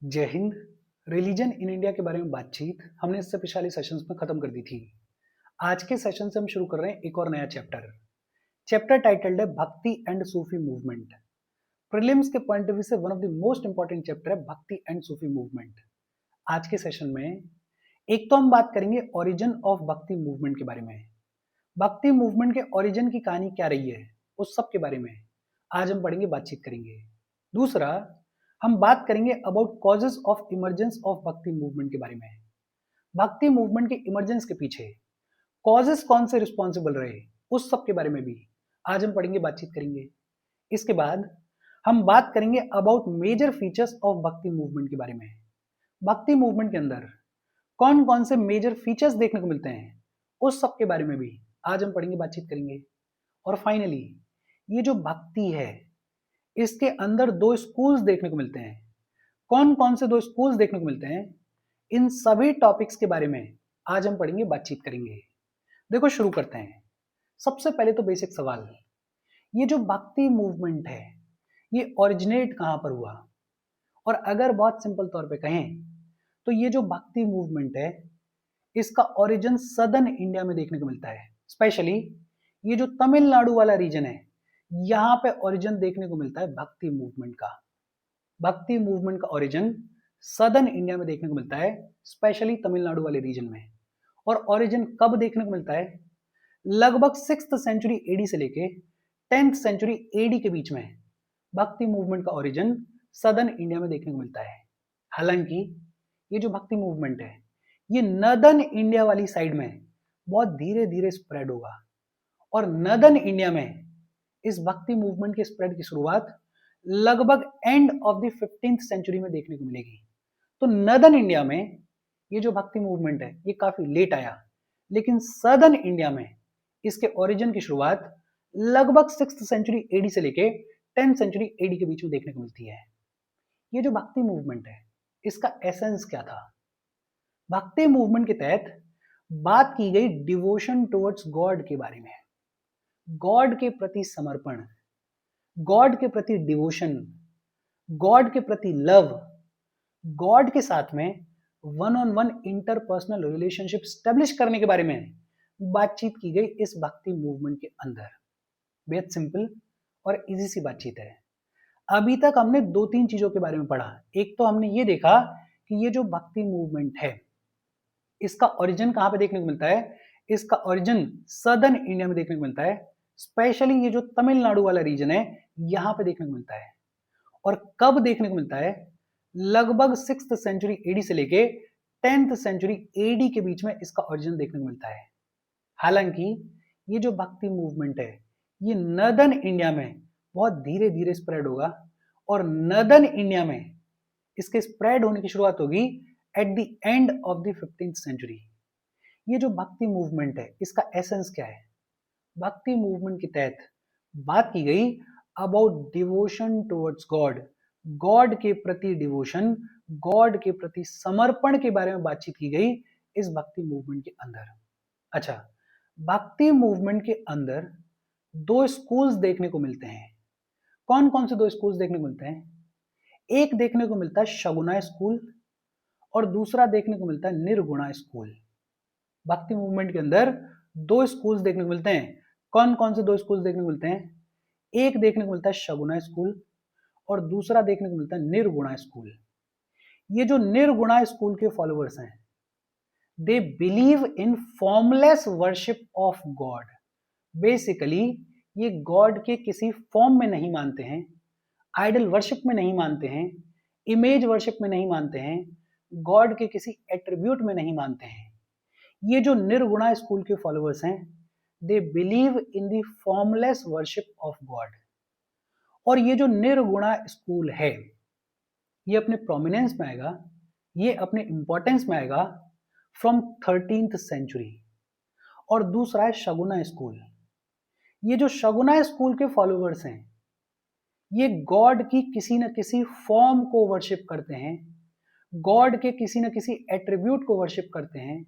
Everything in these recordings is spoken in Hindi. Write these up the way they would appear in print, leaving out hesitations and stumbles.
जय हिंद। रिलीजन इन इंडिया के बारे में बातचीत हमने इससे पिछले सेशंस में खत्म कर दी थी। आज के सेशन से हम शुरू कर रहे हैं एक और नया चैप्टर टाइटल्ड है भक्ति एंड सूफी मूवमेंट। प्रीलिम्स के पॉइंट ऑफ व्यू से one of the most important chapter है भक्ति एंड सूफी मूवमेंट। आज के सेशन में एक तो हम बात करेंगे ओरिजिन ऑफ भक्ति मूवमेंट के बारे में, भक्ति मूवमेंट के ओरिजिन की कहानी क्या रही है उस सब के बारे में आज हम पढ़ेंगे, बातचीत करेंगे। दूसरा, हम बात करेंगे about causes of emergence of भक्ति मूवमेंट के बारे में। भक्ति मूवमेंट के इमर्जेंस के पीछे कॉजेस कौन से रिस्पॉन्सिबल रहे उस सब के बारे में भी आज हम पढ़ेंगे, बातचीत करेंगे। इसके बाद हम बात करेंगे अबाउट मेजर फीचर्स ऑफ भक्ति मूवमेंट के बारे में। भक्ति मूवमेंट के अंदर कौन कौन से मेजर फीचर्स देखने को मिलते हैं उस सब के बारे में भी आज हम पढ़ेंगे, बातचीत करेंगे। और फाइनली ये जो भक्ति है इसके अंदर दो स्कूल्स देखने को मिलते हैं। कौन कौन से दो स्कूल्स देखने को मिलते हैं, इन सभी टॉपिक्स के बारे में आज हम पढ़ेंगे, बातचीत करेंगे। देखो शुरू करते हैं। सबसे पहले तो बेसिक सवाल, ये जो भक्ति मूवमेंट है ये ओरिजिनेट कहां पर हुआ? और अगर बहुत सिंपल तौर पे कहें तो ये जो भक्ति मूवमेंट है इसका ओरिजिन सदर्न इंडिया में देखने को मिलता है। स्पेशली ये जो तमिलनाडु वाला रीजन है यहां पे ओरिजिन देखने को मिलता है भक्ति मूवमेंट का। भक्ति मूवमेंट का ओरिजिन सदर्न इंडिया में देखने को मिलता है, स्पेशली तमिलनाडु वाले रीजन में। और ओरिजिन कब देखने को मिलता है? लगभग 6th सेंचुरी एडी से लेके 10th सेंचुरी एडी के बीच में भक्ति मूवमेंट का ओरिजिन सदर्न इंडिया में देखने को मिलता है। हालांकि ये जो भक्ति मूवमेंट है ये नदर्न इंडिया वाली साइड में बहुत धीरे धीरे स्प्रेड होगा और नदर्न इंडिया में इस भक्ति मूवमेंट के स्प्रेड की शुरुआत लगभग and of the 15th century में देखने को मिलेगी। तो नदर्न इंडिया में ये जो भक्ति मूवमेंट है ये काफी लेट आया, लेकिन सदर्न इंडिया में इसके ओरिजिन की शुरुआत लगभग 6th सेंचुरी एडी से लेके 10th सेंचुरी एडी के बीच में देखने को मिलती है। ये जो भक्ति मूवमेंट है इसका एसेंस क्या था? भक्ति मूवमेंट के तहत बात की गई डिवोशन टुवर्ड्स गॉड के बारे में, गॉड के प्रति समर्पण, गॉड के प्रति डिवोशन, गॉड के प्रति लव, गॉड के साथ में one on one interpersonal relationship establish करने के बारे में बातचीत की गई इस भक्ति मूवमेंट के अंदर। बेहद सिंपल और इजी सी बातचीत है। अभी तक हमने दो तीन चीजों के बारे में पढ़ा। एक तो हमने ये देखा कि ये जो भक्ति मूवमेंट है इसका ओरिजिन कहां पे देखने को मिलता है? इसका ओरिजिन सदर्न इंडिया में देखने को मिलता है, स्पेशली ये जो तमिलनाडु वाला रीजन है यहां पे देखने को मिलता है। और कब देखने को मिलता है? लगभग 6th सेंचुरी एडी से लेके 10th सेंचुरी एडी के बीच में इसका ओरिजिन देखने को मिलता है। हालांकि ये जो भक्ति मूवमेंट है ये नदर्न इंडिया में बहुत धीरे धीरे स्प्रेड होगा और नदर्न इंडिया में इसके स्प्रेड होने की शुरुआत होगी at the end of the 15th century. ये जो भक्ति मूवमेंट है इसका एसेंस क्या है? भक्ति मूवमेंट के तहत बात की गई about devotion towards God, God के प्रति डिवोशन, गॉड के प्रति समर्पण के बारे में बातचीत की गई इस भक्ति मूवमेंट के अंदर। अच्छा, भक्ति मूवमेंट के अंदर दो स्कूल्स देखने को मिलते हैं। कौन कौन से दो स्कूल्स देखने को मिलते हैं? एक देखने को मिलता है शगुना स्कूल और दूसरा देखने को मिलता है निर्गुणा स्कूल। भक्ति मूवमेंट के अंदर दो स्कूल्स देखने को मिलते हैं। कौन कौन से दो स्कूल्स देखने को मिलते हैं? एक देखने को मिलता है शगुना स्कूल और दूसरा देखने को मिलता है निर्गुणा स्कूल। ये जो निर्गुणा स्कूल के फॉलोअर्स हैं they believe in formless worship of God. Basically ये गॉड के किसी फॉर्म में नहीं मानते हैं, आइडल वर्शिप में नहीं मानते हैं, इमेज वर्शिप में नहीं मानते हैं, गॉड के किसी एट्रीब्यूट में नहीं मानते हैं। ये जो निर्गुणा स्कूल के फॉलोअर्स हैं they believe in the formless worship of God. और ये जो निर्गुणा स्कूल है ये अपने प्रोमिनेंस में आएगा, ये अपने इंपॉर्टेंस में आएगा फ्रॉम 13th सेंचुरी। और दूसरा है शगुना स्कूल। ये जो शगुना स्कूल के फॉलोअर्स हैं ये गॉड की किसी न किसी फॉर्म को वर्शिप करते हैं, गॉड के किसी न किसी एट्रीब्यूट को वर्शिप करते हैं।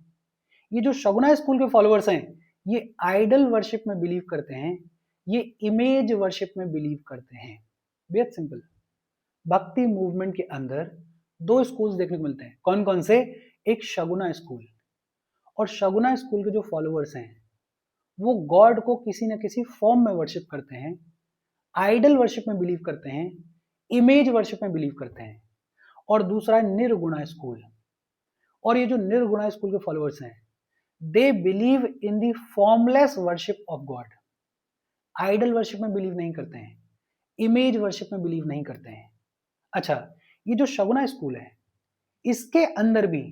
ये जो शगुना स्कूल के फॉलोअर्स हैं ये आइडल वर्शिप में बिलीव करते हैं, ये इमेज वर्शिप में बिलीव करते हैं। बेहद सिंपल। भक्ति मूवमेंट के अंदर दो स्कूल्स देखने को मिलते हैं। कौन कौन से? एक शगुना स्कूल, और शगुना स्कूल के जो फॉलोअर्स हैं वो गॉड को किसी न किसी फॉर्म में वर्शिप करते हैं, आइडल वर्शिप में बिलीव करते हैं, इमेज वर्शिप में बिलीव करते हैं। और दूसरा है निर्गुणा स्कूल, और ये जो निर्गुणा स्कूल के फॉलोअर्स हैं they believe in the formless worship of God. Idol worship में बिलीव नहीं करते हैं, इमेज वर्शिप में बिलीव नहीं करते हैं। अच्छा, ये जो शगुना स्कूल है इसके अंदर भी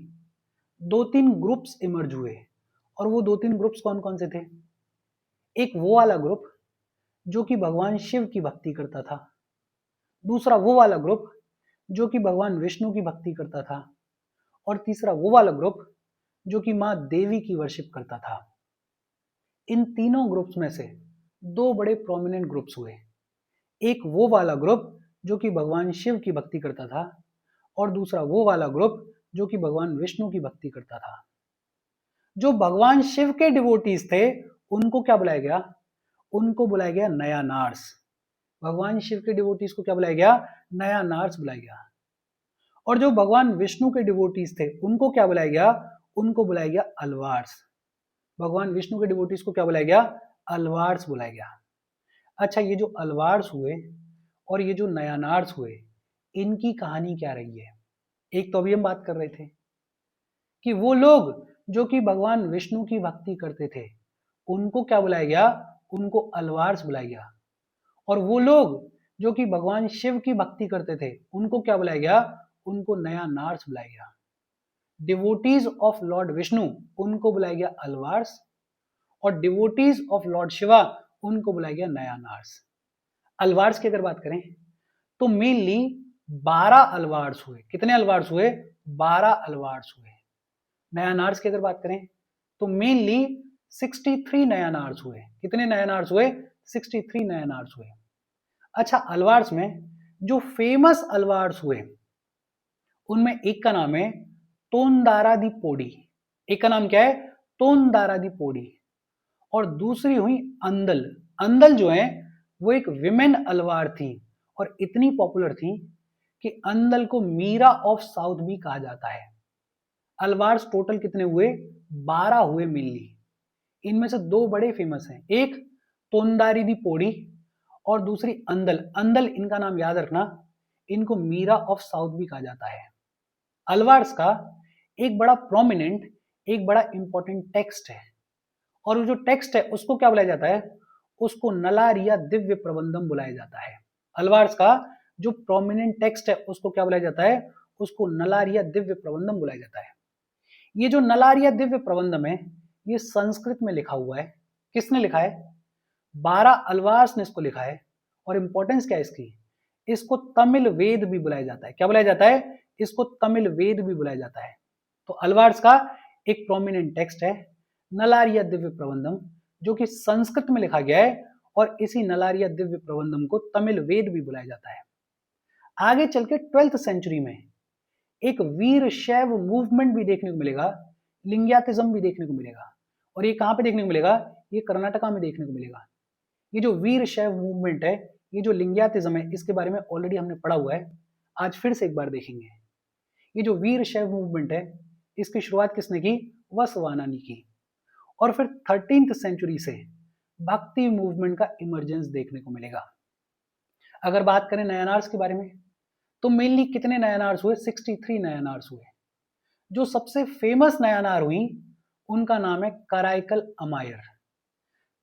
दो तीन ग्रुप्स इमर्ज हुए, और वो दो तीन ग्रुप्स कौन कौन से थे? एक वो वाला ग्रुप जो कि भगवान शिव की भक्ति करता था, दूसरा वो वाला ग्रुप जो कि भगवान विष्णु की भक्ति करता था, और तीसरा वो वाला ग्रुप जो कि मां देवी की वर्शिप करता था। इन तीनों ग्रुप्स में से दो बड़े प्रोमिनेंट ग्रुप्स हुए। एक वो वाला ग्रुप जो कि भगवान शिव की भक्ति करता था, और दूसरा वो वाला ग्रुप जो कि भगवान विष्णु की भक्ति करता था। जो भगवान शिव के डिवोटीज थे उनको क्या बुलाया गया? उनको बुलाया गया नया नार्स। भगवान शिव के डिवोटीज को क्या बुलाया गया? नया नार्स बुलाया गया। और जो भगवान विष्णु के डिवोटीज थे उनको क्या बुलाया गया? उनको बुलाया गया अलवार्स। भगवान विष्णु के डिवोटीज को क्या बुलाया गया? अलवार्स बुलाया गया। अच्छा, ये जो अलवार्स हुए और ये जो नया नार्स हुए, इनकी कहानी क्या रही है? एक तो अभी हम बात कर रहे थे कि वो लोग जो कि भगवान विष्णु की भक्ति करते थे उनको क्या बुलाया गया? उनको अलवार्स बुलाया गया। और वो लोग जो कि भगवान शिव की भक्ति करते थे उनको क्या बुलाया गया? उनको नया नार्स बुलाया गया। डिवोटीज ऑफ लॉर्ड विष्णु उनको बुलाया गया अलवार्स, और डिवोटीज ऑफ लॉर्ड शिवा उनको बुलाया गया नया नार्स। अलवार्स की अगर बात करें तो मेनली 12 अलवार्स हुए। कितने अलवार्स हुए? 12 अलवार्स हुए। नया नार्स की अगर बात करें तो मेनली 63 नया नार्स हुए। कितने नया नार्स हुए? 63 नया नार्स हुए। अच्छा, अलवार्स में जो फेमस अलवार्स हुए उनमें एक का नाम है तोंदारा दी पोडी। एक का नाम क्या है? तोंदारा दी पोडी। और दूसरी हुई अंदल। अंदल जो है वो एक विमेन अलवार थी और इतनी पॉपुलर थी कि अंदल को मीरा ऑफ साउथ भी कहा जाता है। अलवार्स टोटल कितने हुए? 12 हुए मिलनी। इनमें से दो बड़े फेमस हैं, एक तोंदारी दी पोड़ी और दूसरी अंदल। अंदल इनका नाम याद रखना, इनको मीरा ऑफ साउथ भी कहा जाता है। अलवार्स का एक बड़ा प्रोमिनेंट, एक बड़ा इंपॉर्टेंट टेक्स्ट है, और वो जो टेक्स्ट है उसको क्या बुलाया जाता है? उसको नलारिया दिव्य प्रबंधम बुलाया जाता है। अलवार्स का जो प्रोमिनेंट टेक्स्ट है उसको क्या बुलाया जाता है? उसको नलारिया दिव्य प्रबंधम बुलाया जाता है। ये जो नलारिया दिव्य प्रबंधम है ये संस्कृत में लिखा हुआ है। किसने लिखा है? 12 अलवार्स ने इसको लिखा है। और इंपॉर्टेंस क्या है इसकी? इसको तमिल वेद भी बुलाया जाता है। क्या बुलाया जाता है? इसको तमिल वेद भी बुलाया जाता है। तो अलवार्स का एक प्रोमिनेंट टेक्स्ट है नलारिया दिव्य प्रबंधम, जो कि संस्कृत में लिखा गया है, और इसी नलारिया दिव्य प्रबंधम को तमिल वेद भी बुलाया जाता है। आगे चल के 12th सेंचुरी में एक वीर शैव मूवमेंट भी देखने को मिलेगा, लिंग्यातिज्म भी देखने को मिलेगा। और ये कहां पे देखने को मिलेगा? ये कर्नाटका में देखने को मिलेगा। ये जो वीर शैव मूवमेंट है, ये जो लिंग्यातिज्म है, इसके बारे में ऑलरेडी हमने पढ़ा हुआ है, आज फिर से एक बार देखेंगे। ये जो वीर शैव मूवमेंट है इसकी शुरुआत किसने की? वसवाना ने की। और फिर 13th सेंचुरी से भक्ति मूवमेंट का इमरजेंस देखने को मिलेगा। अगर बात करें नयनार्स के बारे में तो मेनली कितने नयनार्स हुए? 63 नयनार्स हुए। जो सबसे फेमस नयनार हुई उनका नाम है Karaikal Ammaiyar.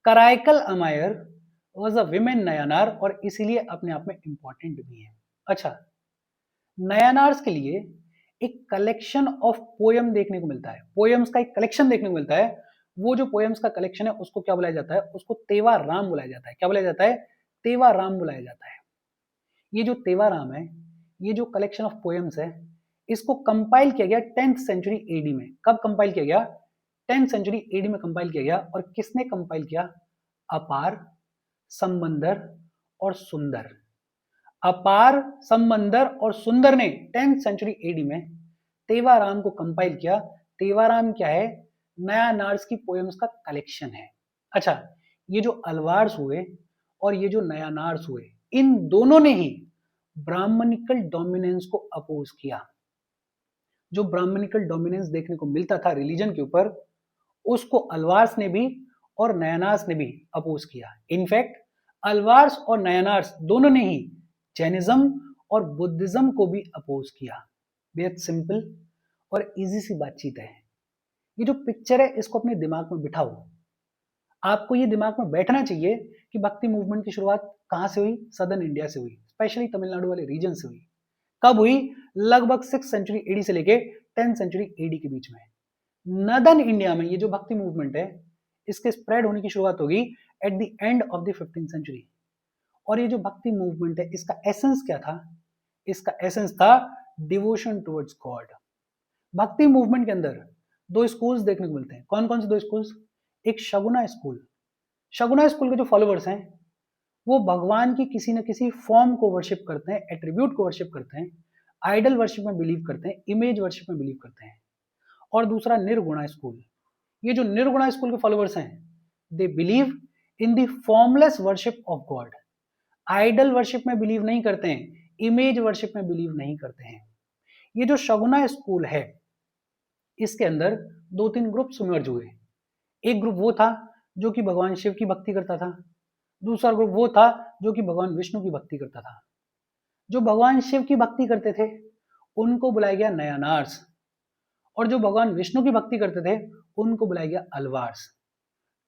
Karaikal Ammaiyar was a women Nayanar और इसीलिए अपने आप में इंपॉर्टेंट भी है। अच्छा, नयनार्स के लिए एक कलेक्शन ऑफ पोयम देखने को मिलता है। पोयम्स का एक कलेक्शन देखने को मिलता है। वो जो पोयम्स का कलेक्शन है उसको क्या बुलाया जाता है? उसको तेवा राम बुलाया जाता है। क्या बुलाया जाता है? तेवा राम बुलाया जाता है। ये जो तेवा राम है, ये जो कलेक्शन ऑफ पोयम्स है, इसको कंपाइल किया गया 10th सेंचुरी एडी में। कब कंपाइल किया गया? 10th सेंचुरी एडी में कंपाइल किया गया। और किसने कंपाइल किया? अपार, संबंदर और सुंदर। अपार, संबंदर और सुंदर ने 10th सेंचुरी एडी में तेवाराम को कंपाइल किया। तेवाराम क्या है? नया नार्स की पोएम्स का कलेक्शन है। अच्छा, ये जो अलवार्स हुए और ये जो नया नार्स हुए, इन दोनों ने ही ब्राह्मणिकल डोमिनेंस को अपोज किया। जो ब्राह्मणिकल डोमिनेंस देखने को मिलता था रिलीजन के ऊपर, उसको अलवार्स ने भी और नयनार्स ने भी अपोज किया। इनफैक्ट अलवार्स और नयनार्स दोनों ने ही जैनिज्म और बुद्धिज्म को भी अपोज किया। बेहद सिंपल और इजी सी बातचीत है। ये जो पिक्चर है इसको अपने दिमाग में बिठाओ। आपको ये दिमाग में बैठना चाहिए कि भक्ति मूवमेंट की शुरुआत कहाँ से हुई? सदर्न इंडिया से हुई, स्पेशली तमिलनाडु वाले रीजन से हुई। कब हुई? लगभग 6th सेंचुरी एडी से लेके 10th सेंचुरी एडी के बीच में। नदर्न इंडिया में ये जो भक्ति मूवमेंट है इसके स्प्रेड होने की शुरुआत होगी at the end of the 15th century. और ये जो भक्ति मूवमेंट है इसका एसेंस क्या था? इसका एसेंस था डिवोशन टुवर्ड्स गॉड। भक्ति मूवमेंट के अंदर दो स्कूल्स देखने को मिलते हैं। कौन कौन से दो स्कूल्स? एक शगुना स्कूल। शगुना स्कूल के जो फॉलोवर्स हैं वो भगवान की किसी न किसी फॉर्म को वर्शिप करते हैं, एट्रीब्यूट को वर्शिप करते हैं, आइडल वर्शिप में बिलीव करते हैं, इमेज वर्शिप में बिलीव करते हैं। और दूसरा निर्गुणा स्कूल। ये जो निर्गुणा स्कूल के फॉलोवर्स हैं they believe in the formless worship of God. Idol worship में बिलीव नहीं करते हैं, इमेज वर्शिप में बिलीव नहीं करते हैं। ये जो शगुना स्कूल है इसके अंदर 2-3 ग्रुप्स इमर्ज हुए। एक ग्रुप वो था जो कि भगवान शिव की भक्ति करता था, दूसरा ग्रुप वो था जो कि भगवान विष्णु की भक्ति करता था। जो भगवान शिव की भक्ति करते थे उनको बुलाया गया नयनार्स, और जो भगवान विष्णु की भक्ति करते थे उनको बुलाया गया अलवार्स।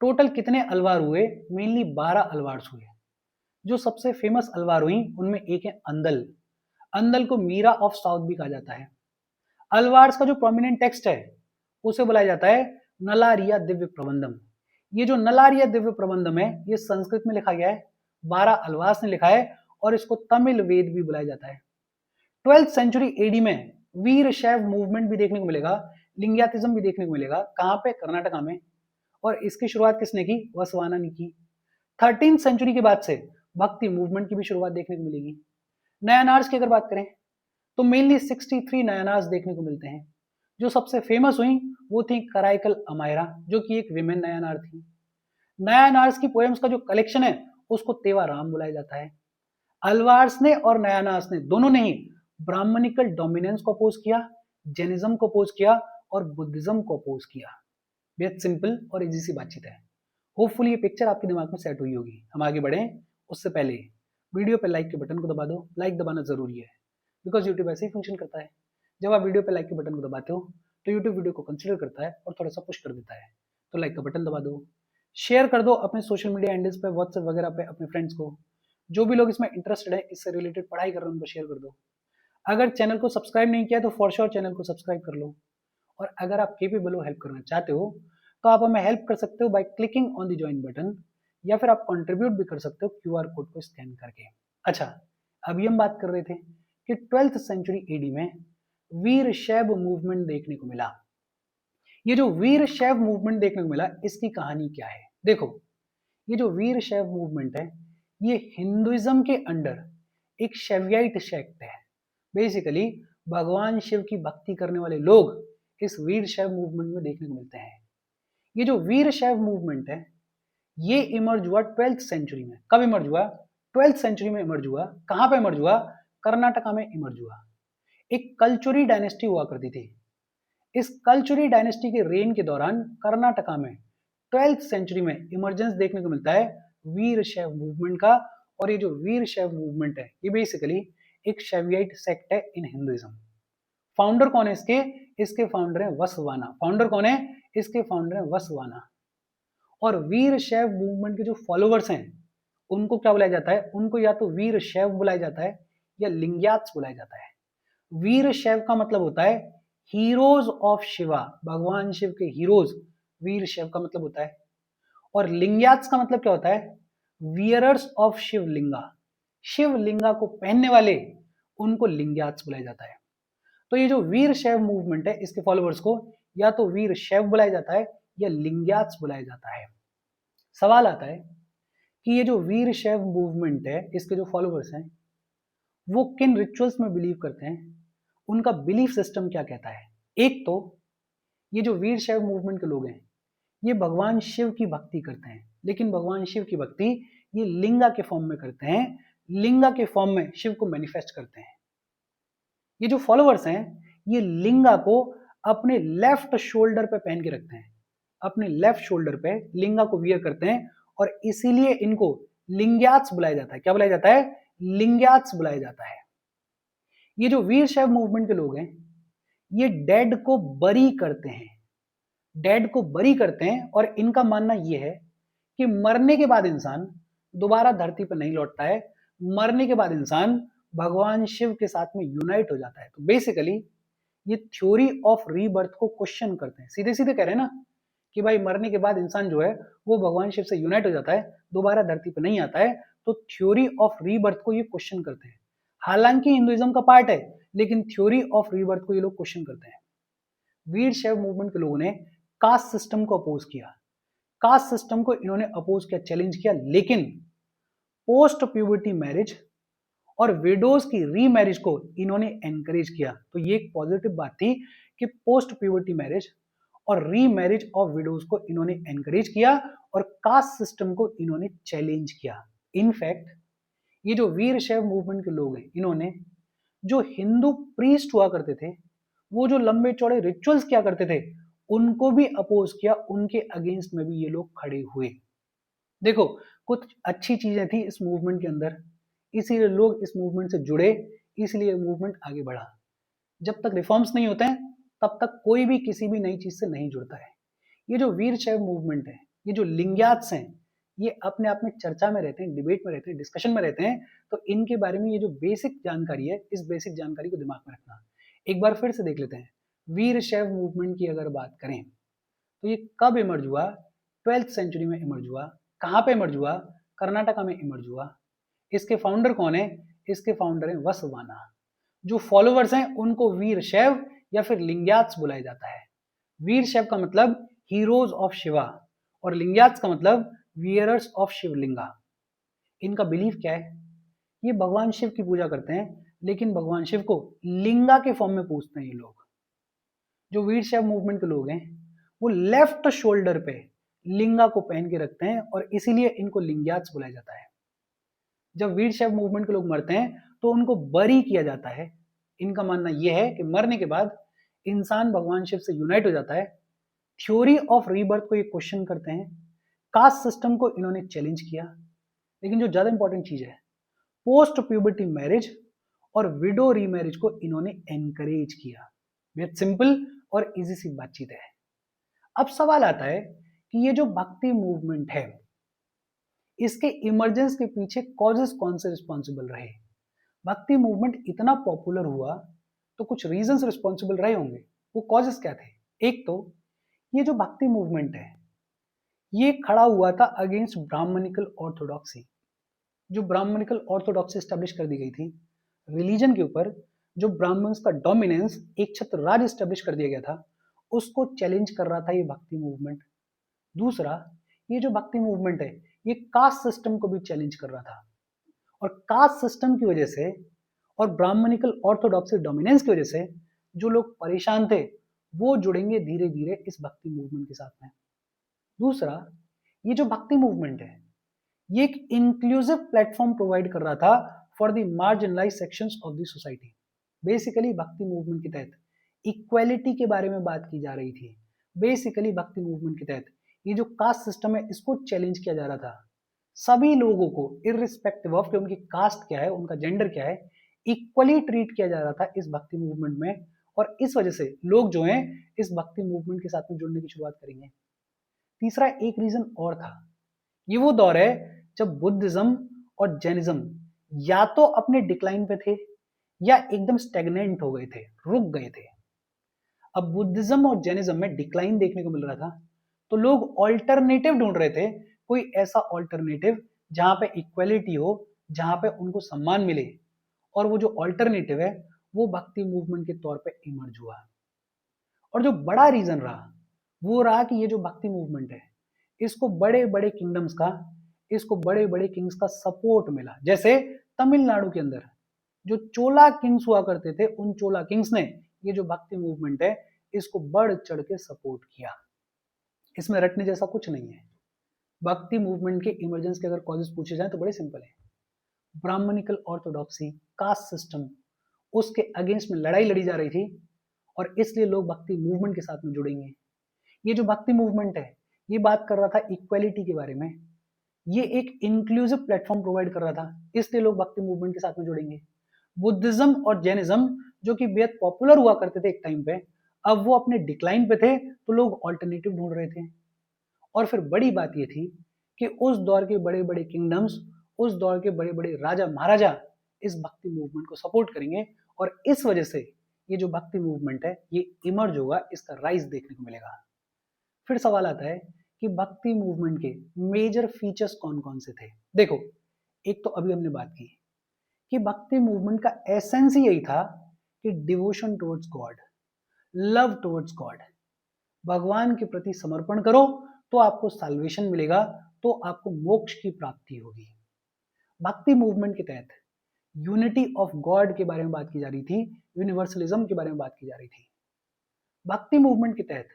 टोटल कितने अलवार हुए? मेनली 12 अलवार्स हुए। जो सबसे फेमस अलवार हुई उनमें एक है अंदल। अंदल को मीरा ऑफ साउथ भी कहा जाता है। अलवार्स का जो प्रोमिनेंट टेक्स्ट है उसे बुलाया जाता है नलारिया दिव्य प्रबंधम। ये जो नलारिया दिव्य प्रबंधम है ये संस्कृत में लिखा गया है, 12 अलवार्स ने लिखा है, और इसको तमिल वेद भी बुलाया जाता है। 12th सेंचुरी एडी में वीर शैव मूवमेंट भी देखने को मिलेगा, लिंग्यातिज्म भी देखने को मिलेगा। कहाँ पे? कर्नाटका में। और इसकी शुरुआत किसने की? वसवाना ने की। 13th सेंचुरी के बाद से भक्ति मूवमेंट की भी शुरुआत देखने को मिलेगी। नयनार्स की अगर बात करें तो मेनली 63 नयनार्स देखने को मिलते हैं। जो सबसे फेमस हुई वो थी कराइकल अमायरा, जो कि एक विमेन नयनार थी। नयनार्स की पोएम्स का जो कलेक्शन है उसको तेवा राम बुलाया जाता है। अलवार्स ने और नयनार्स ने दोनों ने ही ब्राह्मणिकल डोमिनेंस को अपोज किया, जैनिज्म को अपोज किया और बुद्धिज्म को अपोज किया। बेहद सिंपल और इजी सी बातचीत है। होपफुली ये पिक्चर आपके दिमाग में सेट हुई होगी। हम आगे बढ़ें उससे पहले वीडियो पे लाइक के बटन को दबा दो। लाइक दबाना जरूरी है बिकॉज यूट्यूब ऐसे ही फंक्शन करता है। जब आप वीडियो पे लाइक के बटन को दबाते हो तो यूट्यूब वीडियो को कंसिडर करता है और थोड़ा सा पुश कर देता है। तो लाइक का बटन दबा दो, शेयर कर दो अपने सोशल मीडिया हैंडल्स पे, व्हाट्सएप वगैरह पे अपने फ्रेंड्स को। जो भी लोग इसमें इंटरेस्टेड है, इससे रिलेटेड पढ़ाई कर रहे हैं, उनको शेयर कर दो। अगर चैनल को सब्सक्राइब नहीं किया तो फॉर श्योर चैनल को सब्सक्राइब कर लो। और अगर आप केपेबल हो हेल्प करना चाहते हो तो आप हमें हेल्प कर सकते हो by clicking on the join button, या फिर आप कंट्रीब्यूट भी कर सकते हो QR कोड को स्कैन करके। अच्छा, अभी हम बात कर रहे थे कि 12th सेंचुरी एडी में वीर शैव मूवमेंट देखने को मिला। ये जो वीर शैव मूवमेंट देखने को मिला इसकी कहानी क्या है? देखो, ये जो वीर शैव मूवमेंट है ये हिंदुइज्म के अंडर एक शैवियाइट सेक्ट है। बेसिकली भगवान शिव की भक्ति करने वाले लोग इस वीर शैव मूवमेंट में देखने को मिलते हैं। ये जो वीर शैव मूवमेंट है ये इमर्ज हुआ 12th सेंचुरी में। कब इमर्ज हुआ? 12th सेंचुरी में इमर्ज हुआ। कहां पे इमर्ज हुआ? कर्नाटका में इमर्ज हुआ। एक कल्चुरी डायनेस्टी हुआ करती थी। इस कल्चुरी डायनेस्टी के रेन के दौरान कर्नाटका में 12th सेंचुरी में इमर्जेंस देखने को मिलता है वीर शैव मूवमेंट का। और ये जो वीर शैव मूवमेंट है ये बेसिकली एक शैवियाइट सेक्ट है इन हिंदुइज्म। फाउंडर कौन है इसके? इसके फाउंडर है वसवाना। फाउंडर कौन है? इसके फाउंडर है वसवाना। और वीर शैव मूवमेंट के जो फॉलोवर्स हैं उनको क्या बुलाया जाता है? उनको या तो वीर शैव बुलाया जाता है या लिंग्यात्स बुलाया जाता है। वीर शैव का मतलब होता है हीरोज ऑफ शिवा, भगवान शिव के हीरोज वीर शैव का मतलब होता है। और लिंग्यात्स का मतलब क्या होता है? वियरर्स ऑफ शिवलिंगा, शिवलिंगा को पहनने वाले उनको लिंग्यात्स बुलाया जाता है। तो ये जो वीर शैव मूवमेंट है इसके फॉलोवर्स को या तो वीर शैव बुलाया जाता है या लिंग्यात्स बुलाया जाता है। सवाल आता है कि ये जो वीर शैव मूवमेंट है इसके जो फॉलोवर्स हैं वो किन रिचुअल्स में बिलीव करते हैं, उनका बिलीफ सिस्टम क्या कहता है। एक तो ये जो वीर शैव मूवमेंट के लोग हैं ये भगवान शिव की भक्ति करते हैं, लेकिन भगवान शिव की भक्ति ये लिंगा के फॉर्म में करते हैं, लिंगा के फॉर्म में शिव को मैनिफेस्ट करते हैं। ये जो फॉलोवर्स हैं ये लिंगा को अपने लेफ्ट शोल्डर पे पहन के रखते हैं, अपने लेफ्ट शोल्डर पे लिंगा को वियर करते हैं, और इसीलिए इनको लिंग्यात्स बुलाया जाता है। क्या बुलाया जाता है? लिंग्यात्स बुलाया जाता है। ये जो वीर शैव मूवमेंट के लोग हैं, ये डेड को बरी करते हैं, डेड को बरी करते हैं, और इनका मानना यह है कि मरने के बाद इंसान दोबारा धरती पर नहीं लौटता है, मरने के बाद इंसान भगवान शिव के साथ में यूनाइट हो जाता है। तो बेसिकली ये थ्योरी ऑफ रीबर्थ को क्वेश्चन करते हैं, सीधे सीधे कह रहे हैं ना कि भाई मरने के बाद इंसान जो है वो भगवान शिव से यूनाइट हो जाता है, दोबारा धरती पर नहीं आता है। तो थ्योरी ऑफ रीबर्थ को ये क्वेश्चन करते हैं। हालांकि हिंदुइज्म का पार्ट है, लेकिन थ्योरी ऑफ रीबर्थ को ये लोग क्वेश्चन करते हैं। वीर शैव मूवमेंट के लोगों ने कास्ट सिस्टम को अपोज किया, कास्ट सिस्टम को इन्होंने अपोज किया, चैलेंज किया, लेकिन पोस्ट प्यूबर्टी मैरिज और विडोज की रीमैरिज को इन्होंने एनकरेज किया। तो ये एक पॉजिटिव बात थी कि पोस्ट प्यूबर्टी मैरिज और रीमैरिज ऑफ विडोज को इन्होंने एनकरेज किया और कास्ट सिस्टम को इन्होंने चैलेंज किया। इनफैक्ट ये जो वीर शैव मूवमेंट के लोग हैं, इन्होंने जो हिंदू प्रीस्ट हुआ करते थे, वो जो लंबे चौड़े रिचुअल्स किया करते थे, उनको भी अपोज किया, उनके अगेंस्ट में भी ये लोग खड़े हुए। देखो, कुछ अच्छी चीजें थी इस मूवमेंट के अंदर, इसीलिए लोग इस मूवमेंट से जुड़े, इसलिए मूवमेंट आगे बढ़ा। जब तक रिफॉर्म्स नहीं होते हैं तब तक कोई भी किसी भी नई चीज से नहीं जुड़ता है। ये जो वीर शैव मूवमेंट है, ये जो लिंग्यात्स हैं, ये अपने आप में चर्चा में रहते हैं, डिबेट में रहते हैं, डिस्कशन में रहते हैं। तो इनके बारे में ये जो बेसिक जानकारी है, इस बेसिक जानकारी को दिमाग में रखना। एक बार फिर से देख लेते हैं। वीर शैव मूवमेंट की अगर बात करें तो ये कब इमर्ज हुआ? 12th सेंचुरी में इमर्ज हुआ। कहाँ पे इमर्ज हुआ? कर्नाटका में इमर्ज हुआ। इसके फाउंडर कौन है? इसके फाउंडर है वसवाना। जो फॉलोवर्स हैं उनको वीर शैव या फिर लिंग्यात्स बुलाया जाता है। वीर शैव का मतलब हीरोज ऑफ शिवा और लिंग्यात्स का मतलब वियरर्स ऑफ शिवलिंगा। इनका बिलीफ क्या है? ये भगवान शिव की पूजा करते हैं, लेकिन भगवान शिव को लिंगा के फॉर्म में पूजते हैं ये लोग। जो वीर शैव मूवमेंट के लोग हैं, वो लेफ्ट शोल्डर पे लिंगा को पहन के रखते हैं और इसीलिए इनको लिंग्यात्स बुलाया जाता है। जब वीर शैव मूवमेंट के लोग मरते हैं तो उनको बरी किया जाता है। इनका मानना यह है कि मरने के बाद इंसान भगवान शिव से यूनाइट हो जाता है। थ्योरी ऑफ रीबर्थ को ये क्वेश्चन करते हैं। कास्ट सिस्टम को इन्होंने चैलेंज किया, लेकिन जो ज्यादा इंपॉर्टेंट चीज है, पोस्ट प्यूबर्टी मैरिज और विडो रीमैरिज को इन्होंने एनकरेज किया। बहुत सिंपल और इजी सी बातचीत है। अब सवाल आता है कि ये जो भक्ति मूवमेंट है, इसके इमरजेंस के पीछे कॉजेस कौन से रिस्पॉन्सिबल रहे? भक्ति मूवमेंट इतना पॉपुलर हुआ तो कुछ रीजंस रिस्पॉन्सिबल रहे होंगे। वो कॉजेस क्या थे? एक तो ये जो भक्ति मूवमेंट है, ये खड़ा हुआ था अगेंस्ट ब्राह्मणिकल ऑर्थोडॉक्सी। जो ब्राह्मणिकल ऑर्थोडॉक्सी स्टैब्लिश कर दी गई थी रिलीजन के ऊपर, जो ब्राह्मण्स का डोमिनेंस, एक छत्र राज स्टैब्लिश कर दिया गया था, उसको चैलेंज कर रहा था ये भक्ति मूवमेंट। दूसरा, ये जो भक्ति मूवमेंट है, ये कास्ट सिस्टम को भी चैलेंज कर रहा था, और कास्ट सिस्टम की वजह से और ब्राह्मणिकल ऑर्थोडॉक्सी डोमिनेंस की वजह से जो लोग परेशान थे वो जुड़ेंगे धीरे धीरे इस भक्ति मूवमेंट के साथ में। दूसरा, ये जो भक्ति मूवमेंट है, ये एक इंक्लूसिव प्लेटफॉर्म प्रोवाइड कर रहा था for the marginalize sections of the society. Basically Bhakti movement के तहत इक्वालिटी के बारे में बात की जा रही थी। बेसिकली भक्ति मूवमेंट के तहत ये जो कास्ट सिस्टम है, इसको चैलेंज किया जा रहा था। सभी लोगों को इररिस्पेक्टिव ऑफ उनकी कास्ट क्या है, उनका जेंडर क्या है, इक्वली ट्रीट किया जा रहा था इस भक्ति मूवमेंट में। और इस वजह से लोग जो हैं इस भक्ति मूवमेंट के साथ में जुड़ने की शुरुआत करेंगे। तीसरा एक रीजन और था। ये वो दौर है जब बुद्धिज्म और जैनिज्म या तो अपने डिक्लाइन पे थे या एकदम स्टेगनेंट हो गए थे, रुक गए थे। अब बुद्धिज्म और जैनिज्म में डिक्लाइन देखने को मिल रहा था, तो लोग ऑल्टरनेटिव ढूंढ रहे थे, कोई ऐसा ऑल्टरनेटिव जहां पे इक्वलिटी हो, जहां पे उनको सम्मान मिले। और वो जो ऑल्टरनेटिव है वो भक्ति मूवमेंट के तौर पे इमर्ज हुआ। और जो बड़ा रीजन रहा वो रहा कि ये जो भक्ति मूवमेंट है, इसको बड़े बड़े किंगडम्स का, इसको बड़े बड़े किंग्स का सपोर्ट मिला। जैसे तमिलनाडु के अंदर जो चोला किंग्स हुआ करते थे, उन चोला किंग्स ने ये जो भक्ति मूवमेंट है इसको बढ़ चढ़ के सपोर्ट किया। इसमें रटने जैसा कुछ नहीं है। भक्ति मूवमेंट के इमरजेंस के अगर कॉजेस पूछे जाए तो बड़े सिंपल है। ब्राह्मणिकल ऑर्थोडॉक्सी, कास्ट सिस्टम, उसके अगेंस्ट में लड़ाई लड़ी जा रही थी, और इसलिए लोग भक्ति मूवमेंट के साथ में जुड़ेंगे। ये जो भक्ति मूवमेंट है ये बात कर रहा था इक्वालिटी के बारे में, ये एक इंक्लूसिव प्लेटफॉर्म प्रोवाइड कर रहा था, इसलिए लोग भक्ति मूवमेंट के साथ में जुड़ेंगे। बुद्धिज्म और जैनिज्म जो कि बेहद पॉपुलर हुआ करते थे एक टाइम पे, अब वो अपने डिक्लाइन पे थे तो लोग ऑल्टरनेटिव ढूंढ रहे थे। और फिर बड़ी बात ये थी कि उस दौर के बड़े बड़े किंगडम्स, उस दौर के बड़े बड़े राजा महाराजा इस भक्ति मूवमेंट को सपोर्ट करेंगे और इस वजह से ये जो भक्ति मूवमेंट है ये इमर्ज होगा, इसका राइज देखने को मिलेगा। फिर सवाल आता है कि भक्ति मूवमेंट के मेजर फीचर्स कौन कौन से थे। देखो, एक तो अभी हमने बात की कि भक्ति मूवमेंट का एसेंस ही यही था कि devotion towards God, love towards God, भगवान के प्रति समर्पण करो तो आपको साल्वेशन मिलेगा, तो आपको मोक्ष की प्राप्ति होगी। भक्ति मूवमेंट के तहत यूनिटी ऑफ गॉड के बारे में बात की जा रही थी, यूनिवर्सलिज्म के बारे में बात की जा रही थी। भक्ति मूवमेंट के तहत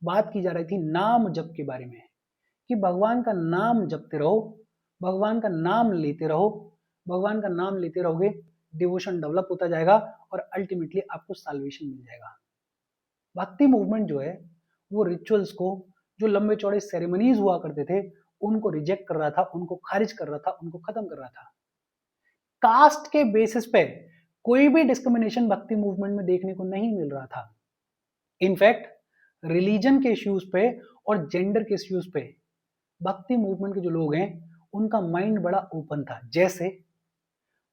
बात की जा रही थी नाम जप के बारे में, कि भगवान का नाम जपते रहो, भगवान का नाम लेते रहो, भगवान का नाम लेते रहोगे, डिवोशन डेवलप होता जाएगा और अल्टीमेटली आपको साल्वेशन मिल जाएगा। भक्ति मूवमेंट जो है वो रिचुअल्स को, जो लंबे चौड़े सेरेमनीज हुआ करते थे, उनको रिजेक्ट कर रहा था, उनको खारिज कर रहा था, उनको खत्म कर रहा था। कास्ट के बेसिस पे कोई भी डिस्क्रिमिनेशन भक्ति मूवमेंट में देखने को नहीं मिल रहा था। इनफैक्ट रिलीजन के इश्यूज पे और जेंडर के इश्यूज पे भक्ति मूवमेंट के जो लोग हैं उनका माइंड बड़ा ओपन था। जैसे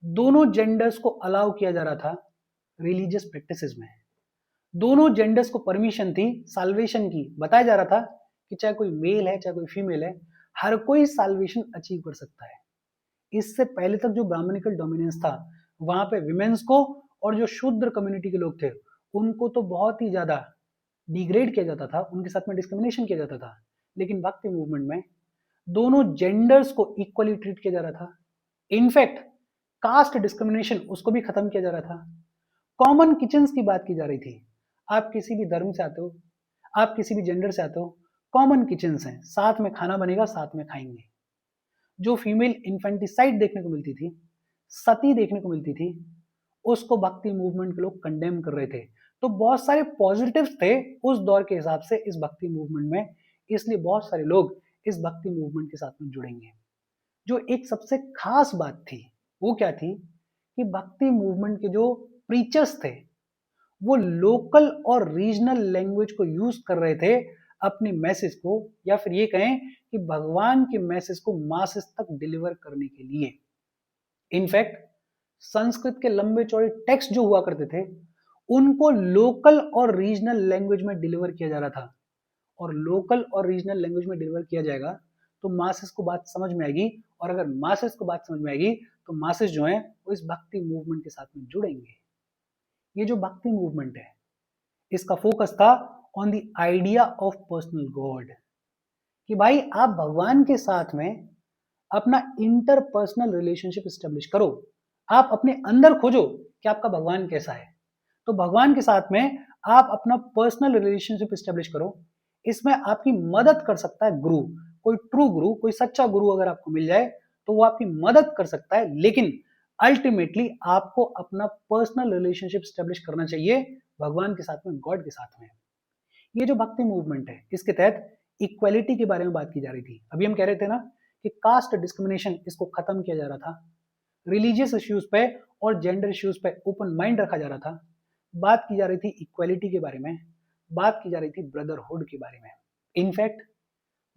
दोनों जेंडर्स को अलाउ किया जा रहा था रिलीजियस प्रैक्टिसेस में, दोनों जेंडर्स को परमिशन थी साल्वेशन की। बताया जा रहा था कि चाहे कोई मेल है चाहे कोई फीमेल है, हर कोई साल्वेशन अचीव कर सकता है। इससे पहले तक जो ब्राह्मणिकल डोमिनेंस था वहां पे विमेंस को और जो शूद्र कम्युनिटी के लोग थे उनको तो बहुत ही ज्यादा डिग्रेड किया जाता था, उनके साथ में डिस्क्रिमिनेशन किया जाता था। लेकिन भक्ति मूवमेंट में दोनों जेंडर्स को इक्वली ट्रीट किया जा रहा था। इनफैक्ट कास्ट डिस्क्रिमिनेशन उसको भी खत्म किया जा रहा था। कॉमन किचन्स की बात की जा रही थी। आप किसी भी धर्म से आते हो, आप किसी भी जेंडर से आते हो, कॉमन किचन्स हैं, साथ में खाना बनेगा, साथ में खाएंगे। जो फीमेल इन्फेंटिसाइड देखने को मिलती थी, सती देखने को मिलती थी, उसको भक्ति मूवमेंट के लोग कंडेम कर रहे थे। तो बहुत सारे पॉजिटिव्स थे उस दौर के हिसाब से इस भक्ति मूवमेंट में, इसलिए बहुत सारे लोग इस भक्ति मूवमेंट के साथ में जुड़ेंगे। जो एक सबसे खास बात थी वो क्या थी कि भक्ति मूवमेंट के जो प्रीचर्स थे वो लोकल और रीजनल लैंग्वेज को यूज कर रहे थे अपने मैसेज को, या फिर ये कहें कि भगवान के मैसेज को मासेस तक डिलीवर करने के लिए। इनफैक्ट संस्कृत के लंबे चौड़े टेक्स्ट जो हुआ करते थे उनको लोकल और रीजनल लैंग्वेज में डिलीवर किया जा रहा था। और लोकल और रीजनल लैंग्वेज में डिलीवर किया जाएगा तो मासेस को बात समझ में आएगी, और अगर मासेस को बात समझ में आएगी तो मासेस जो हैं वो इस भक्ति मूवमेंट के साथ में जुड़ेंगे। ये जो भक्ति मूवमेंट है इसका फोकस था on the idea of personal God, कि भाई आप भगवान के साथ में अपना इंटरपर्सनल रिलेशनशिप स्टेब्लिश करो, आप अपने अंदर खोजो कि आपका भगवान कैसा है। तो भगवान के साथ में आप अपना पर्सनल रिलेशनशिप स्टेब्लिश करो। इसमें आपकी मदद कर सकता है गुरु, कोई ट्रू गुरु, कोई सच्चा गुरु अगर आपको मिल जाए तो वो आपकी मदद कर सकता है, लेकिन अल्टीमेटली आपको अपना पर्सनल रिलेशनशिप स्टेब्लिश करना चाहिए भगवान के साथ में, गॉड के साथ में। ये जो भक्ति मूवमेंट है इसके तहत इक्वालिटी के बारे में बात की जा रही थी। अभी हम कह रहे थे ना कि कास्ट डिस्क्रिमिनेशन इसको खत्म किया जा रहा था, रिलीजियस इश्यूज पे और जेंडर इश्यूज पे ओपन माइंड रखा जा रहा था, बात की जा रही थी इक्वालिटी के बारे में, बात की जा रही थी ब्रदरहुड के बारे में। इनफैक्ट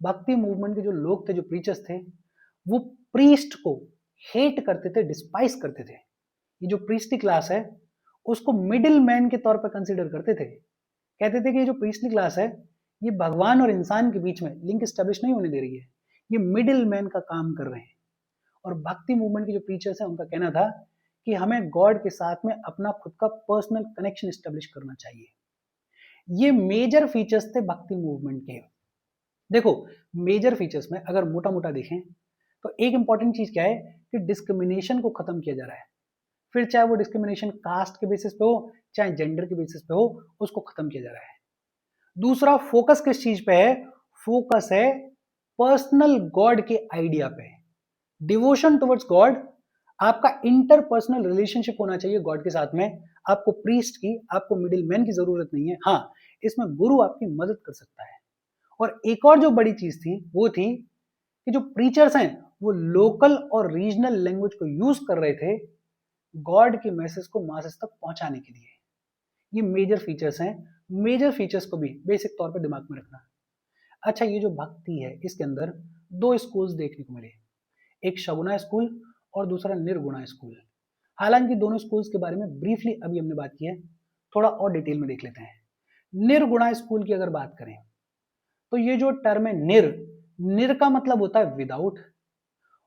भक्ति मूवमेंट के जो लोग थे, जो प्रीचर्स थे, वो प्रीस्ट को हेट करते थे, डिस्पाइस करते थे। ये जो प्रीस्टली क्लास है उसको मिडिल मैन के तौर पर कंसीडर करते थे। कहते थे कि ये जो प्रीस्टली क्लास है ये भगवान और इंसान के बीच में लिंक स्टेब्लिश नहीं होने दे रही है, ये मिडिल मैन का काम कर रहे हैं। और भक्ति मूवमेंट के जो प्रीचर्स हैं उनका कहना था कि हमें गॉड के साथ में अपना खुद का पर्सनल कनेक्शन स्टेब्लिश करना चाहिए। ये मेजर फीचर्स थे भक्ति मूवमेंट के। देखो, मेजर फीचर्स में अगर मोटा मोटा देखें तो एक इंपॉर्टेंट चीज क्या है कि डिस्क्रिमिनेशन को खत्म किया जा रहा है। फिर चाहे वो डिस्क्रिमिनेशन कास्ट के बेसिस पे हो चाहे जेंडर के बेसिस पे हो, उसको खत्म किया जा रहा है। दूसरा फोकस किस चीज पे है? फोकस है पर्सनल गॉड के आइडिया पे, डिवोशन टुवर्ड्स गॉड। आपका इंटरपर्सनल रिलेशनशिप होना चाहिए गॉड के साथ में, आपको प्रीस्ट की, आपको मिडिल मैन की जरूरत नहीं है। हाँ, इसमें गुरु आपकी मदद कर सकता है। और एक और जो बड़ी चीज थी वो थी कि जो प्रीचर्स हैं वो लोकल और रीजनल लैंग्वेज को यूज कर रहे थे गॉड के मैसेज को मासेस तक पहुंचाने के लिए। ये मेजर फीचर्स हैं। मेजर फीचर्स को भी बेसिक तौर पे दिमाग में रखना। अच्छा, ये जो भक्ति है इसके अंदर दो स्कूल्स देखने को मिले, एक शगुना स्कूल और दूसरा निर्गुणा स्कूल। हालांकि दोनों स्कूल्स के बारे में ब्रीफली अभी हमने बात की है, थोड़ा और डिटेल में देख लेते हैं। निर्गुणा स्कूल की अगर बात करें तो ये जो टर्म है निर का मतलब होता है विदाउट,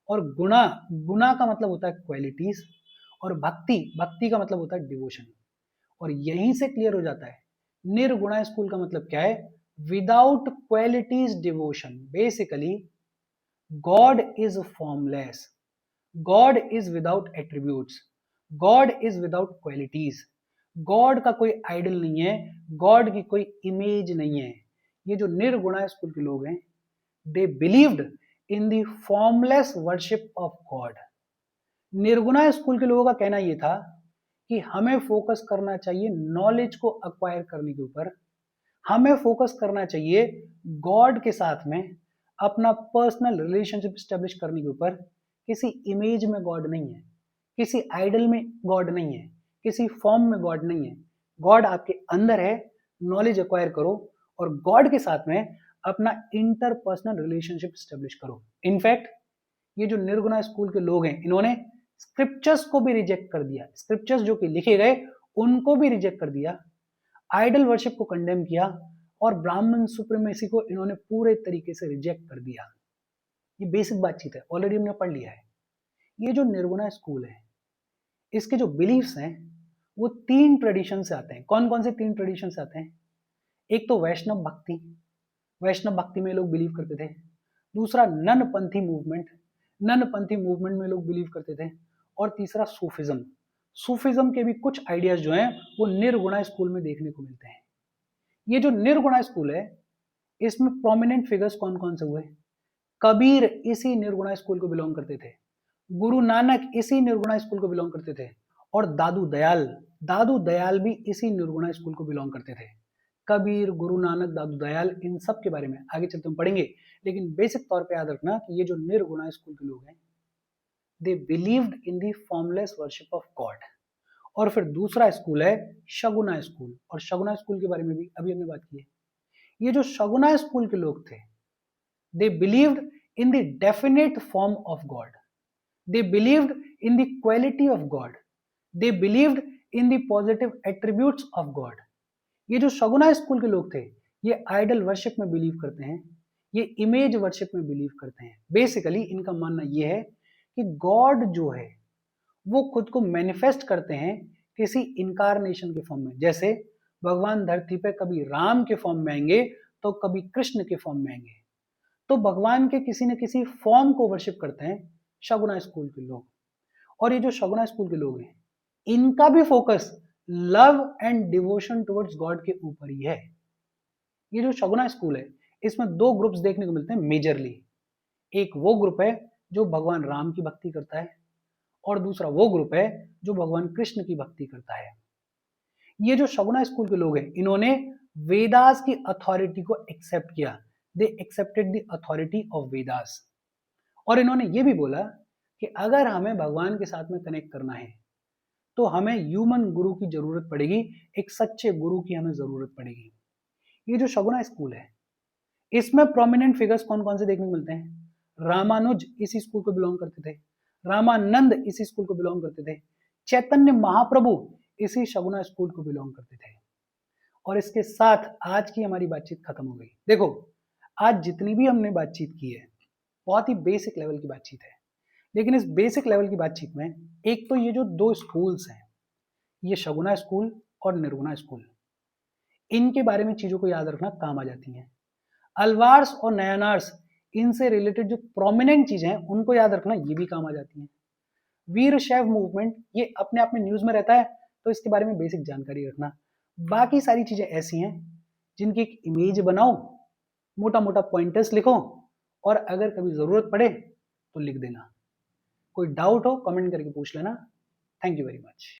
और गुणा गुणा का मतलब होता है क्वालिटीज, और भक्ति का मतलब होता है डिवोशन। और यहीं से क्लियर हो जाता है निर्गुणा स्कूल का मतलब क्या है, without qualities devotion. Basically God is formless, God is without attributes, God is without qualities, God का कोई आइडल नहीं है, गॉड की कोई इमेज नहीं है। ये जो निर्गुणा स्कूल के लोग हैं, they believed in the formless worship of God. Nirguna school के लोगों का कहना यह था कि हमें फोकस करना चाहिए नॉलेज को अक्वायर करने के ऊपर, हमें फोकस करना चाहिए गॉड के साथ में अपना पर्सनल रिलेशनशिप स्टेब्लिश करने के ऊपर। किसी इमेज में गॉड नहीं है, किसी आइडल में गॉड नहीं है, किसी फॉर्म में गॉड नहीं है। गॉड आपके अंदर है, नॉलेज अक्वायर करो और गॉड के साथ में अपना इंटरपर्सनल रिलेशनशिप स्टेब्लिश करो। इनफैक्ट ये जो निर्गुणा स्कूल के लोग हैं, इन्होंने स्क्रिप्चर्स को भी रिजेक्ट कर दिया, स्क्रिप्चर्स जो कि लिखे गए उनको भी रिजेक्ट कर दिया, आइडल वर्शिप को कंडेम किया और ब्राह्मण सुप्रीमेसी को इन्होंने पूरे तरीके से रिजेक्ट कर दिया। ये बेसिक बातचीत है, ऑलरेडी हमने पढ़ लिया है। ये जो निर्गुणा स्कूल है, इसके जो बिलीफ्स हैं वो 3 ट्रेडिशन से आते हैं। कौन कौन से 3 ट्रेडिशन से आते हैं? एक तो वैष्णव भक्ति, वैष्णव भक्ति में लोग बिलीव करते थे। दूसरा ननपंथी मूवमेंट, ननपंथी मूवमेंट में लोग बिलीव करते थे। और तीसरा सूफिज्म, सूफिज्म के भी कुछ आइडियाज जो हैं वो निर्गुणा स्कूल में देखने को मिलते हैं। ये जो निर्गुणा स्कूल है, इसमें प्रोमिनेंट फिगर्स कौन कौन से हुए? कबीर इसी निर्गुणा स्कूल को बिलोंग करते थे, गुरु नानक इसी निर्गुणा स्कूल को बिलोंग करते थे, और दादू दयाल भी इसी निर्गुणा स्कूल को बिलोंग करते थे। कबीर, गुरु नानक, दादू दयाल, इन सब के बारे में आगे चलते हम पढ़ेंगे, लेकिन बेसिक तौर पे याद रखना कि ये जो निर्गुणा स्कूल के लोग हैं, they believed in the formless worship of God. और फिर दूसरा स्कूल है शगुना स्कूल, और शगुना स्कूल के बारे में भी अभी हमने बात की है। ये जो शगुना स्कूल के लोग थे, they believed in the definite form of God, they believed in the quality of God, they believed in the positive attributes of God। ये जो शगुना स्कूल के लोग थे, ये आइडल वर्शिप में बिलीव करते हैं, ये इमेज वर्शिप में बिलीव करते हैं। बेसिकली इनका मानना ये है कि गॉड जो है वो खुद को मैनिफेस्ट करते हैं किसी इनकारनेशन के फॉर्म में। जैसे भगवान धरती पे कभी राम के फॉर्म में आएंगे तो कभी कृष्ण के फॉर्म में आएंगे, तो भगवान के किसी न किसी फॉर्म को वर्शिप करते हैं शगुना स्कूल के लोग। और ये जो शगुना स्कूल के लोग हैं, इनका भी focus love and devotion towards God के ऊपर ही है। ये जो शगुना स्कूल है, इसमें 2 ग्रुप्स देखने को मिलते हैं मेजरली। एक वो ग्रुप है जो भगवान राम की भक्ति करता है, और दूसरा वो ग्रुप है जो भगवान कृष्ण की भक्ति करता है। ये जो शगुना स्कूल के लोग हैं, इन्होंने वेदास की अथॉरिटी को एक्सेप्ट किया, they accepted the authority of Vedas. और इन्होंने ये भी बोला कि अगर हमें भगवान के साथ में कनेक्ट करना है तो हमें ह्यूमन गुरु की जरूरत पड़ेगी, एक सच्चे गुरु की हमें जरूरत पड़ेगी। ये जो शगुना स्कूल है, इसमें प्रोमिनेंट फिगर्स कौन कौन से देखने को मिलते हैं? रामानुज इसी स्कूल को बिलोंग करते थे, रामानंद इसी स्कूल को बिलोंग करते थे, चैतन्य महाप्रभु इसी शगुना स्कूल को बिलोंग करते थे। और इसके साथ आज की हमारी बातचीत खत्म हो गई। देखो, आज जितनी भी हमने बातचीत की है बहुत ही बेसिक लेवल की बातचीत है, लेकिन इस बेसिक लेवल की बातचीत में एक तो ये जो 2 स्कूल्स हैं, ये शगुना स्कूल और निर्गुणा स्कूल, इनके बारे में चीजों को याद रखना काम आ जाती हैं। अलवार्स और नयनार्स, इनसे रिलेटेड जो प्रोमिनेंट चीजें हैं उनको याद रखना, ये भी काम आ जाती हैं। वीर शैव मूवमेंट, ये अपने आप में न्यूज में रहता है, तो इसके बारे में बेसिक जानकारी रखना। बाकी सारी चीजें ऐसी हैं जिनकी एक इमेज बनाओ, मोटा मोटा पॉइंटर्स लिखो, और अगर कभी जरूरत पड़े तो लिख देना। कोई डाउट हो कमेंट करके पूछ लेना। Thank you very much.